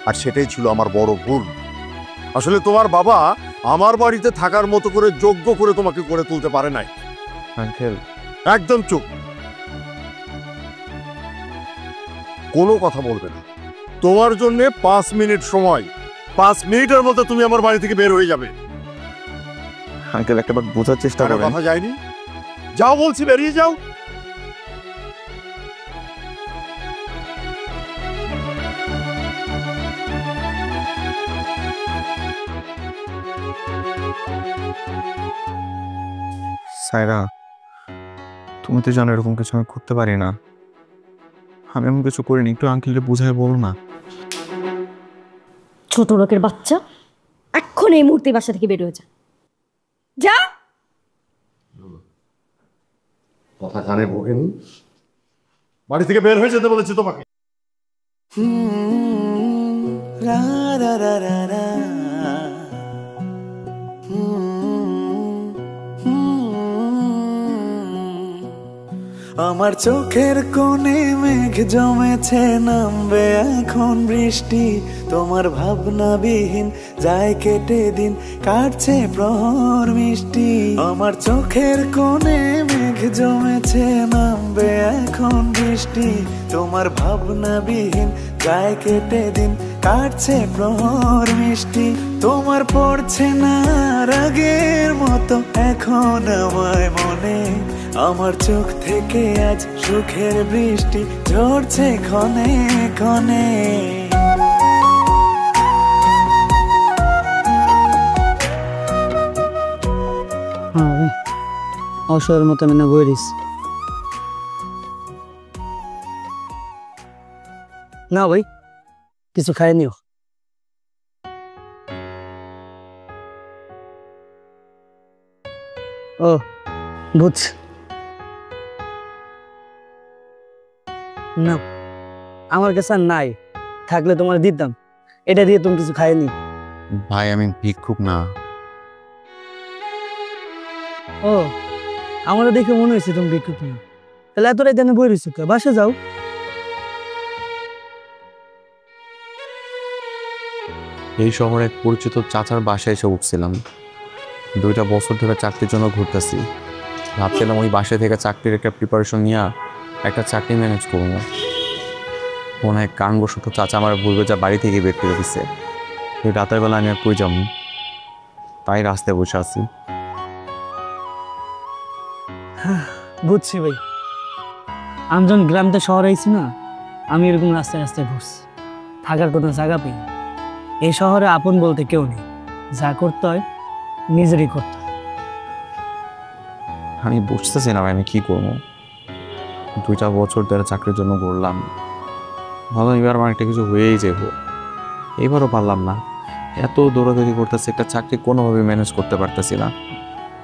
আর সেটাই ছিল আমার বড় ভুল। আসলে তোমার বাবা আমার বাড়িতে থাকার মতো করে যোগ্য করে তোমাকে গড়ে তুলতে পারে নাই। আঙ্কেল একদম চুপ, কোনো কথা বলবে না। তোমার জন্য 5 মিনিট সময়, 5 মিনিটের মধ্যে তুমি আমার বাড়ি থেকে বের হয়ে যাবে। আঙ্কেল একবার বোঝার চেষ্টা করেন। কথা যায়নি, যাও বলছি, বেরিয়ে যাও। সায়রা, তুমি তো জানো এরকম কিছু আমি করতে পারি না। আমি এমন কিছু করিনি, একটু আঙ্কেলকে বুঝাই বলো না। ছোট লোকের বাচ্চা, এখন এই মুহূর্তে বাসা থেকে বের হয়ে যা। যা। কথা কানে ভোগেন, বাড়ি থেকে বের হয়ে যেতে বলেছি তোমাকে। আমার চোখের কোণে মেঘ জমেছে, নামবে এখন বৃষ্টি। তোমার ভাবনাবিহীন যায় কেটে দিন, কাটছে প্রহর মিষ্টি। আমার চোখের কোণে মেঘ জমেছে, নামবে এখন বৃষ্টি। তোমার ভাবনাবিহীন যায় কেটে দিন, কাটছে প্রহর মিষ্টি। তোমার পড়ছে না রাগের মতো এখন আমায় মনে, আমার চোখ থেকে আজ সুখের বৃষ্টি ঝরছে ক্ষণে ক্ষণে। অসহায়ের মতো মেনে বই দিস না ভাই, কিছু খাইনিও। ও বুঝ না, আমার কাছে আর নাই, থাকলে তোমার দিতাম। এটা দিয়ে তুমি কিছু খাইনি। ভাই আমি ভিক্ষুক না। ও আমারও দেখে মনে হয়েছে তুমি ভিক্ষুক না। তাহলে এত রাত বই রয়েছো, বাসে যাও। এই শহরে এক পরিচিত চাচার বাসায় এসে উঠছিলাম। 2টা বছর ধরে চাকরির জন্য ঘুরতেছি। ভাবছিলাম ওই বাসায় থেকে চাকরির একটা প্রিপারেশন নিয়ে একটা চাকরি ম্যানেজ করবো। মনে হয় কারণবশত চাচা আমার বলবে যা বাড়ি থেকে বের করে দিচ্ছে। ওই রাতের বেলা আমি আর কই যাবো, তাই রাস্তায় বসে আছি। বুঝছি ভাই, আমি যখন গ্রাম থেকে শহরে আইছি না, আমি এরকম রাস্তায় রাস্তায় ঘুরছি, থাকার কোনো জায়গা পাই। এই শহরে আপন বলতে কেউ নেই, যা করতে হয় নিজেরই করতে হয়। আমি বুঝতেছি না আমি কি করবো। 2টা বছর ধরে চাকরির জন্য ঘুরলাম, ভালো এবার আমার একটা কিছু হয়েই যাব। এবারও পারলাম না, এত দৌড়াদৌড়ি করতেছে, একটা চাকরি কোনোভাবে ম্যানেজ করতে পারতেছি না।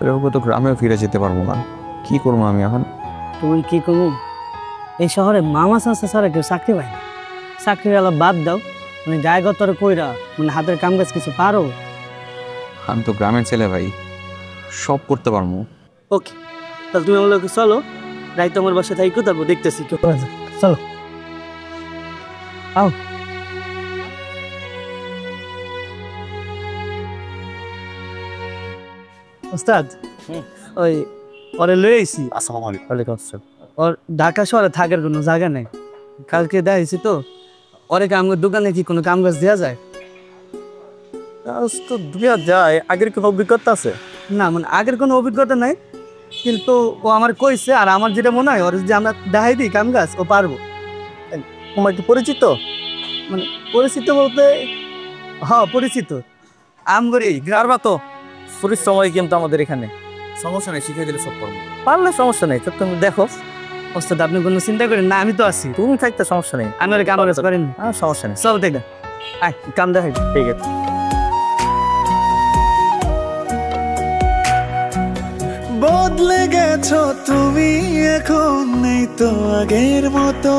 এরকম তো গ্রামেও ফিরে যেতে পারবো না, কি করবো আমি এখন? তুমি কি করবো? এই শহরে মামা চাষা ছাড়া কেউ চাকরি পায় না। চাকরির আলাপ বাদ দাও, মানে জায়গা কইরা মানে হাতের কাম কাজ কিছু পারো? আমি তো গ্রামের ছেলে ভাই, সব করতে পারবো। ওকে, তাহলে তুমি আমার লোকে চলো, রাইতে আমার বাসায় থাকি, তারপর দেখতেছি কি করা যায়। চলো আও। ওস্তাদ, ওই ওরে লয়ে আইছি। আসসালামু আলাইকুম। ওর ঢাকা শহরে থাকার কোনো জায়গা নেই। কালকে দেখাইছি তো, ওরে আমার দোকানে কি কোনো কাম কাজ দেওয়া যায়? তো দেওয়া যায়, আগের কোনো অভিজ্ঞতা আছে? না, মানে আগের কোনো অভিজ্ঞতা নাই, কিন্তু ও আমার কইছে, আর আমার যেটা মনে হয় ওর যদি আমরা দেখাই দিই কাম কাজ, ও পারবো। তোমার কি পরিচিত? মানে পরিচিত বলতে হ্যাঁ পরিচিত। আমগরি গ্রামা তো পরিশ্রম হয়, কিন্তু আমাদের এখানে সমস্যা নেই, শিখে দিলে সব করবো, পারলে সমস্যা নেই। তো তুমি দেখো ওস্তাদ, আপনি কোনো চিন্তা করেন না, আমি তো আছি। তুমি থাকতে সমস্যা নেই, আমি ওর কাম কাজ করেন, সমস্যা নেই। সব দেখে কাম দেখাই। ঠিক আছে। বদলে গেছো তুমি, এখন নেই তো আগের মতো।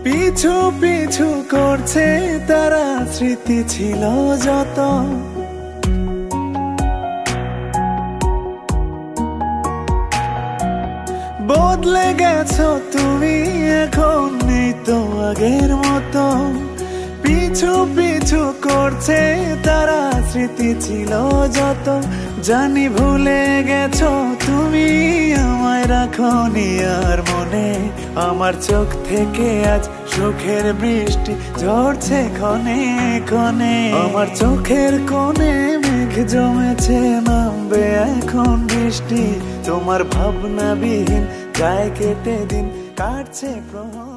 পিছু পিছু করছে তারা, স্মৃতি ছিল যত। বদলে গেছো তুমি, এখন নেই তো আগের মতো। পিছু পিছু করছে তারা, স্মৃতি ছিল যত জানি ভুলে গেছো তুমি, আমায় রাখনি আর মনে। আমার চোখ থেকে আজ সুখের বৃষ্টি ঝরছে ক্ষণে ক্ষণে, আমার চোখের কোণে মেঘ জমেছে, নামবে এখন বৃষ্টি। তোমার ভাবনাবিহীন যায় কেটে দিন, কাটছে প্রহর।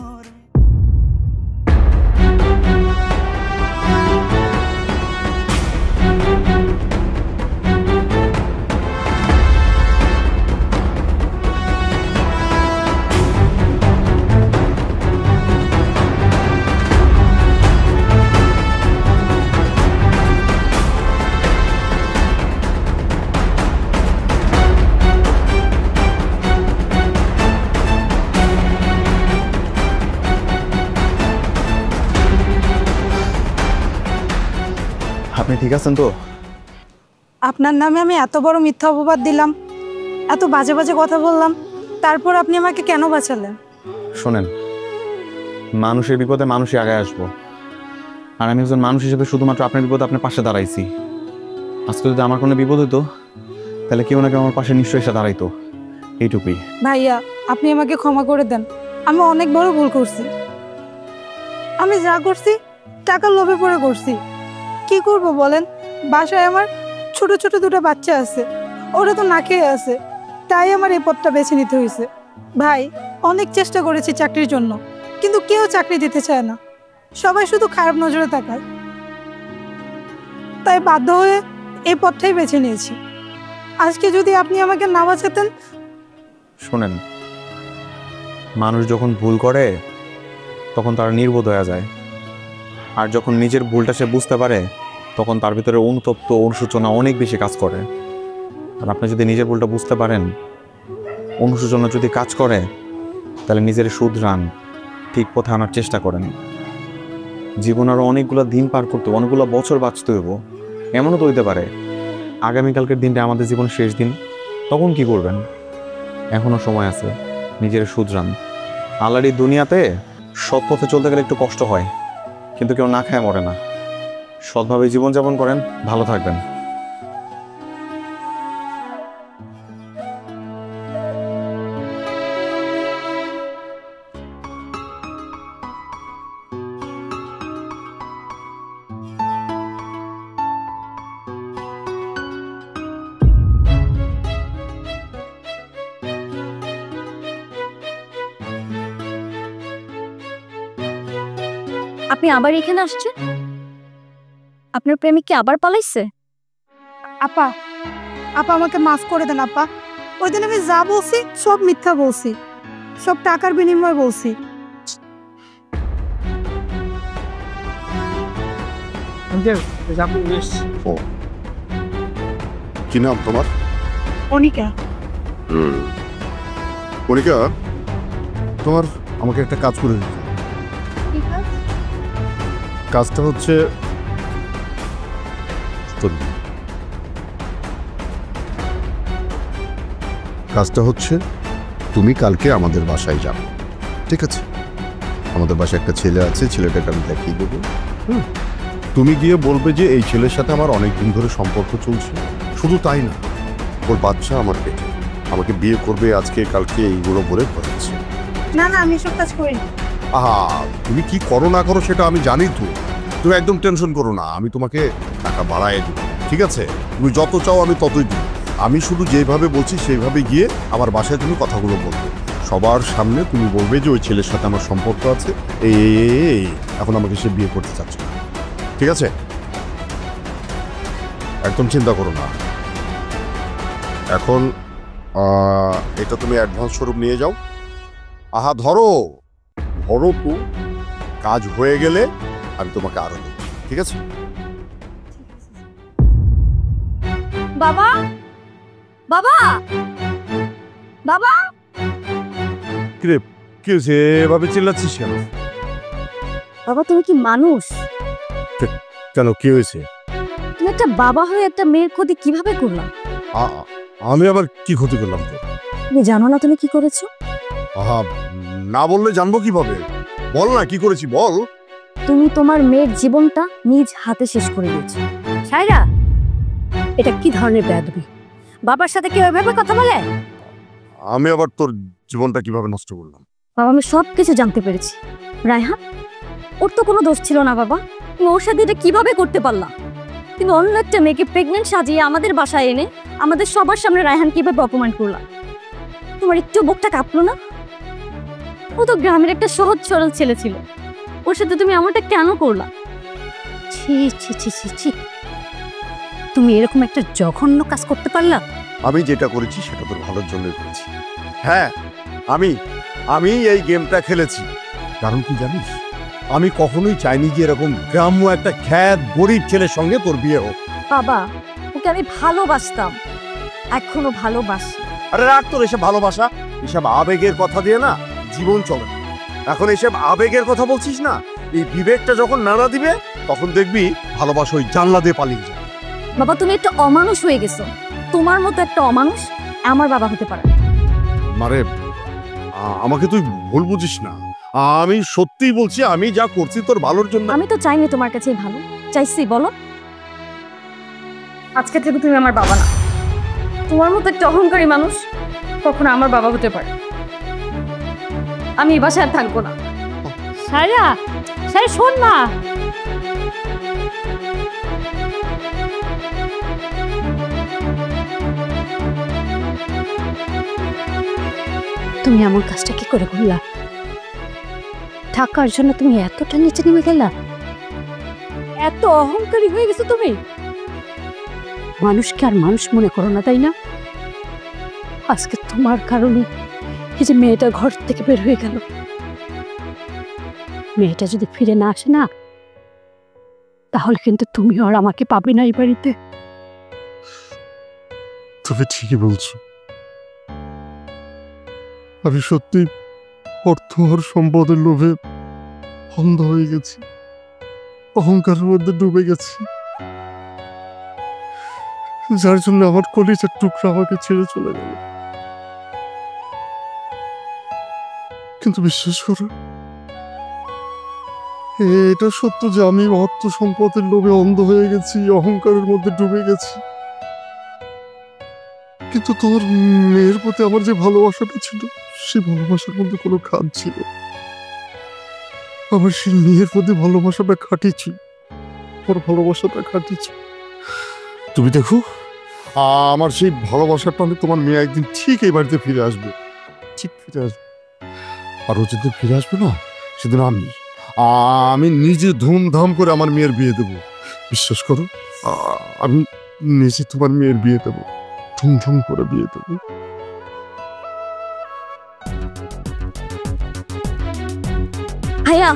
আপনি ঠিক আছেন তো? আপনার নামে আমি এত বড় মিথ্যা অপবাদ দিলাম, এত বাজে বাজে কথা বললাম, তারপর আপনি আমাকে কেন বাঁচালেন? শোনেন, মানুষের বিপদে মানুষই আগে আসবো, আর আমি একজন মানুষ হিসেবে শুধুমাত্র আপনার বিপদে আপনার পাশে দাঁড়াইছি। আজকে যদি আমার কোনো বিপদ হতো, তাহলে কেউ না কেউ আমার পাশে নিশ্চয়ই এসে দাঁড়াইতো, এইটুকুই। ভাইয়া, আপনি আমাকে ক্ষমা করে দেন, আমি অনেক বড় ভুল করছি। আমি যা করছি টাকার লোভে পড়ে করছি। কি করব বলেন, বাসায় আমার ছোট ছোট দুটো বাচ্চা আছে, ওরা তো না খেয়ে আছে, তাই আমার এই পথটা বেছে নিতে হয়েছে। ভাই, অনেক চেষ্টা করেছি চাকরির জন্য, কিন্তু কেউ চাকরি দিতে চায় না, সবাই শুধু খারাপ নজরে তাকায়, তাই বাধ্য হয়ে এই পথটাই বেছে নিয়েছি। আজকে যদি আপনি আমাকে না বাঁচাতেন। শোনেন, মানুষ যখন ভুল করে তখন তারা নির্বোধ হয়ে যায়, আর যখন নিজের ভুলটা সে বুঝতে পারে তখন তার ভিতরে অনুতপ্ত অনুশোচনা অনেক বেশি কাজ করে। আর আপনি যদি নিজের ভুলটা বুঝতে পারেন, অনুশোচনা যদি কাজ করে, তাহলে নিজের শুধরান, ঠিক পথে আনার চেষ্টা করেন। জীবন আরও অনেকগুলো দিন পার করতে, অনেকগুলো বছর বাঁচতে হইব, এমনও তো হইতে পারে আগামীকালকের দিনটা আমাদের জীবনের শেষ দিন। তখন কি করবেন? এখনও সময় আছে, নিজের শুধরান। আল্লাহর এই দুনিয়াতে সৎ পথে চলতে গেলে একটু কষ্ট হয়, কিন্তু কেউ না খায় মরে না। সৎভাবে জীবনযাপন করেন, ভালো থাকবেন। আপনি আবার এখানে আসছেন? আপনার প্রেমিক কি আবার পালাইছে? আপা, আপা আমাকে মাফ করে দেন আপা। ওই দিন আমি যা বলছি সব মিথ্যা বলছি, সব টাকার বিনিময়ে বলছি। ও, কি নাম তোমার? অনিকা। অনিকা, তোমার আমাকে একটা কাজ করে দিতে। কাজটা হচ্ছে তুমি কালকে আমাদের বাসায় যাও, ঠিক আছে? আমাদের বাসায় একটা ছেলে আছে, ছেলেটাকে আমি দেখিয়ে দেবো। তুমি গিয়ে বলবে যে এই ছেলের সাথে আমার অনেক দিন ধরে সম্পর্ক চলছে, শুধু তাই না, ওর বাচ্চা আমার পেটে, আমাকে বিয়ে করবে আজকে কালকে, এইগুলো বলে বলেছে। না না, আমি সব কাজ করি। আহা, তুমি কি করো না করো সেটা আমি জানি তো, তুমি একদম টেনশন করো না, আমি তোমাকে টাকা বাড়ায় দেবো, ঠিক আছে? তুমি যত চাও আমি ততই দিব। আমি শুধু যেভাবে বলছি সেইভাবে গিয়ে আমার বাসায় তুমি কথাগুলো বলবে, সবার সামনে তুমি বলবে যে ওই ছেলের সাথে আমার সম্পর্ক আছে, এই এখন আমাকে সে বিয়ে করতে চাচ্ছে, ঠিক আছে? একদম চিন্তা করো না। এখন এটা তুমি অ্যাডভান্স স্বরূপ নিয়ে যাও। আহা, ধরো ধরো তো, কাজ হয়ে গেলে আমি তোমাকে আরো দেব, ঠিক আছে? বাবা, বাবা, বাবা! কিরে, কি হয়েছে? এভাবে চিল্লাচ্ছিস কেন? বাবা, তুমি কি মানুষ? কেন, কি হয়েছে? তুমি একটা বাবা হয়ে একটা মেয়ের ক্ষতি কিভাবে করলাম? আমি আবার কি ক্ষতি করলাম তো? তুমি জানো না তুমি কি করেছো? আহা, না বললে জানবো কিভাবে? বল না কি করেছি, বল। তুমি তোমার মেয়ের জীবনটা নিজ হাতে শেষ করে দিয়েছো। সায়রা, এটা কি ধরনের বেয়াদবি? বাবার সাথে কেউ এভাবে কথা বলে? আমি আবার তোর জীবনটা কিভাবে নষ্ট করলাম? বাবা, আমি সব কিছু জানতে পেরেছি। রায়হান, ওর তো কোনো দোষ ছিল না বাবা। তুমি ওর সাথে এটা কিভাবে করতে পারলা? তুমি অন্য একটা মেয়েকে প্রেগনেন্ট সাজিয়ে আমাদের বাসায় এনে আমাদের সবার সামনে রায়হান কিভাবে অপমান করলা? তোমার একটু বুকটা কাঁপলো না? ও তো গ্রামের একটা সহজ সরল ছেলে ছিল, ওর সাথে তুমি আমারটা কেন করলা? ছি ছি ছি ছি ছি, তুমি এরকম একটা জঘন্য কাজ করতে পারলা? আমি যেটা করেছি সেটা তোর ভালোর জন্যই করেছি। হ্যাঁ, আমি এই গেমটা খেলেছি। কারণ কি জানিস, আমি কখনোই চাইনি যে এরকম গ্রাম্য একটা খ্যাত গরিব ছেলের সঙ্গে তোর বিয়ে হোক। বাবা, ওকে আমি ভালোবাসতাম, এখনো ভালোবাসি। আরে রাখ তোর এসব ভালোবাসা, এসব আবেগের কথা দিয়ে না জীবন চলে না। এখন এসব আবেগের কথা বলছিস না, এই বিবেকটা যখন নাড়া দিবে তখন দেখবি ভালোবাসা ওই জানলা দিয়ে পালিয়ে যায়। বাবা, তুমি একটা অমানুষ হয়ে গেছো। তোমার মতো একটা অমানুষ আমার বাবা হতে পারে? মারে, আমাকে তুই ভুল বুঝিস না। আমি সত্যিই বলছি, আমি যা করছি তোর ভালোর জন্য। আমি তো চাইনি তোমার কাছে ভালো, চাইছি বলো। আজকে থেকে তুমি আমার বাবা না। তোমার মতো একটা অহংকারী মানুষ কখনো আমার বাবা হতে পারে? আমি এই বাসায় আর থাকবো না। সায়রা, সায়রা শোন না। তুমি এমন কাজটা কি করে করলা? টাকার জন্য তুমি এতটা নিচে নেমে গেলা? এত অহংকারী হয়ে গেছো তুমি? মানুষকে আর মানুষ মনে করো না, তাই না? আজকে তোমার কারণে এই যে মেয়েটা ঘর থেকে বের হয়ে গেল, মেয়েটা যদি ফিরে না আসে না, তাহলে কিন্তু তুমিও আর আমাকে পাবে না এই বাড়িতে। তুমি ঠিকই বলছো। আমি সত্যি অর্থ আর সম্পদের লোভে অন্ধ হয়ে গেছি, অহংকারের মধ্যে ডুবে গেছি, যার জন্য আমার কলিজার টুকরা আমাকে ছেড়ে চলে গেল। কিন্তু বিশ্বাস করো, এটা সত্য যে আমি অর্থ সম্পদের লোভে অন্ধ হয়ে গেছি, অহংকারের মধ্যে ডুবে গেছি। কিন্তু তোর মেয়ের প্রতি আমার যে ভালোবাসাটা ছিল, সেই ভালোবাসার মধ্যে কোনো খাদ ছিল। আমার সেই মেয়ের প্রতি ভালোবাসাটা খাটিয়েছি, ওর ভালোবাসাটা খাটিয়েছি। তুমি দেখো, আমার সেই ভালোবাসার টানে তোমার মেয়ে একদিন ঠিক এই বাড়িতে ফিরে আসবে, ঠিক ফিরে আসবে। আর ও যেদিন ফিরে আসবে না, সেদিন আমি নিজে ধুমধাম করে আমার মেয়ের বিয়ে দেবো। বিশ্বাস করো, আমি নিজে তোমার মেয়ের বিয়ে দেবো, ধুমধাম করে বিয়ে দেবো। ভাইয়া,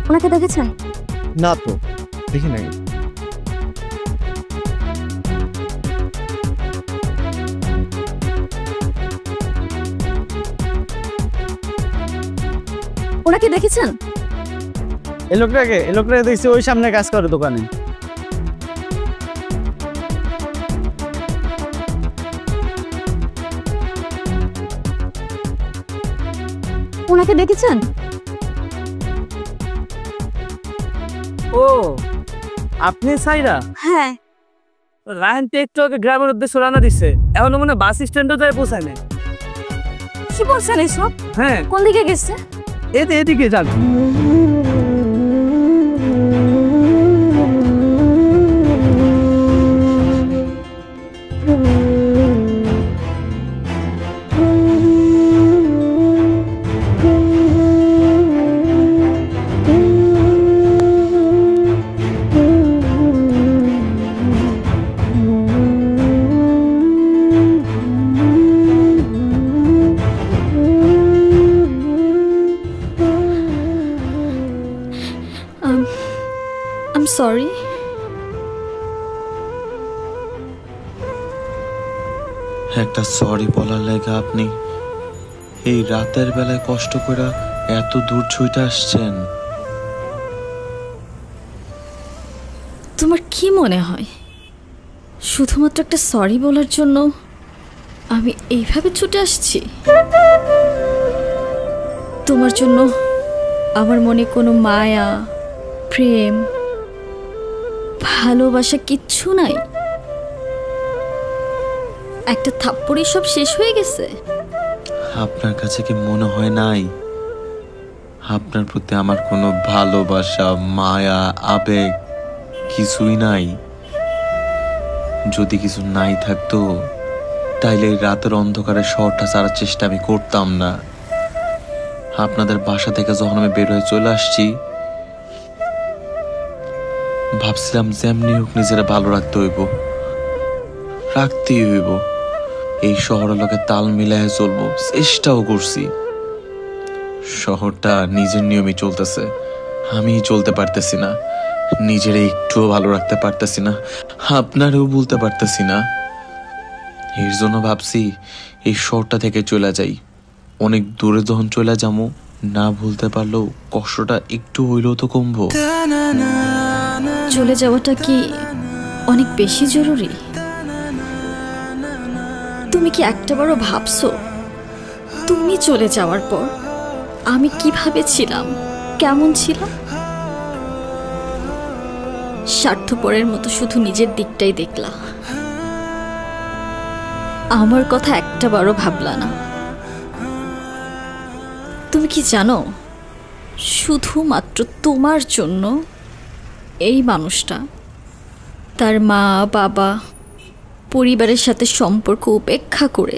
ওনাকে দেখেছেন? না তো, দেখি নাই। ওনাকে দেখেছেন? এই লোকটাকে দেখছি ওই সামনে কাজ করে দোকানে। ওনাকে দেখেছেন? ও, আপনি সাইরা? হ্যাঁ। রায়হান তো একটু আগে গ্রামের উদ্দেশ্যে রানা দিচ্ছে, এখনো মনে বাস স্ট্যান্ডে যায় পৌঁছায় না। কি বলছেন এসব? হ্যাঁ। কোন দিকে গেছে? এদিকে যান। I'm sorry. একটা সরি বলার লাগে আপনি এই রাতের বেলায় কষ্ট করে এত দূর ছুটে আসছেন? তোমার কি মনে হয় শুধুমাত্র একটা সরি বলার জন্য আমি এইভাবে ছুটে আসছি? তোমার জন্য আমার মনে কোনো মায়া প্রেম ভালোবাসা কিচ্ছু নাই? একটা থাপ্পড়ে সব শেষ হয়ে গেছে? আপনার কাছে কি মনে হয় নাই আপনার প্রতি আমার কোনো ভালোবাসা, মায়া, আবেগ কিছুই নাই? যদি কিছু নাই থাকতো তাইলে এই রাতের অন্ধকারে শহরটা ছাড়ার চেষ্টা আমি করতাম না। আপনাদের বাসা থেকে যখন আমি বের হয়ে চলে আসছি, ভাবছিলাম যেমনি হোক নিজেরা ভালো রাখতে হইব, রাখতেই হইব। এই শহরের লোকে তাল মিলায় চলবো, চেষ্টাও করছি। শহরটা নিজের নিয়মে চলতেছে, আমি চলতে পারতেছি না। নিজেরা একটুও ভালো রাখতে পারতেছি না, আপনারও বলতে পারতেছি না। এর জন্য ভাবছি এই শহরটা থেকে চলে যাই। অনেক দূরে যখন চলে যাবো, না ভুলতে পারলেও কষ্টটা একটু হইলেও তো কমবো। চলে যাওয়াটা কি অনেক বেশি জরুরি? তুমি কি একটাবারও ভাবছো তুমি চলে যাওয়ার পর আমি কিভাবে ছিলাম, কেমন ছিলাম? স্বার্থপরের মতো শুধু নিজের দিকটাই দেখলা, আমার কথা একটাবারও ভাবলা না। তুমি কি জানো, শুধুমাত্র তোমার জন্য এই মানুষটা তার মা বাবা পরিবারের সাথে সম্পর্ক উপেক্ষা করে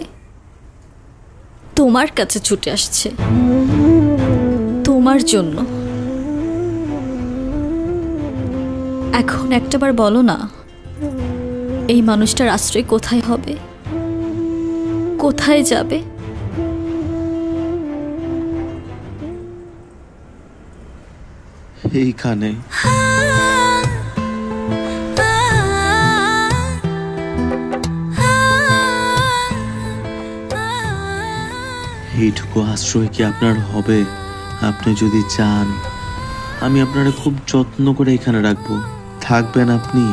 তোমার কাছে ছুটে আসছে, তোমার জন্য। এখন একটাবার বলো না, এই মানুষটার আশ্রয় কোথায় হবে, কোথায় যাবে? এইখানে। এইটুকু আশ্রয় কি আপনার হবে? আপনি যদি চান আমি আপনারা খুব যত্ন করে এখানে রাখবো, থাকবেন আপনি।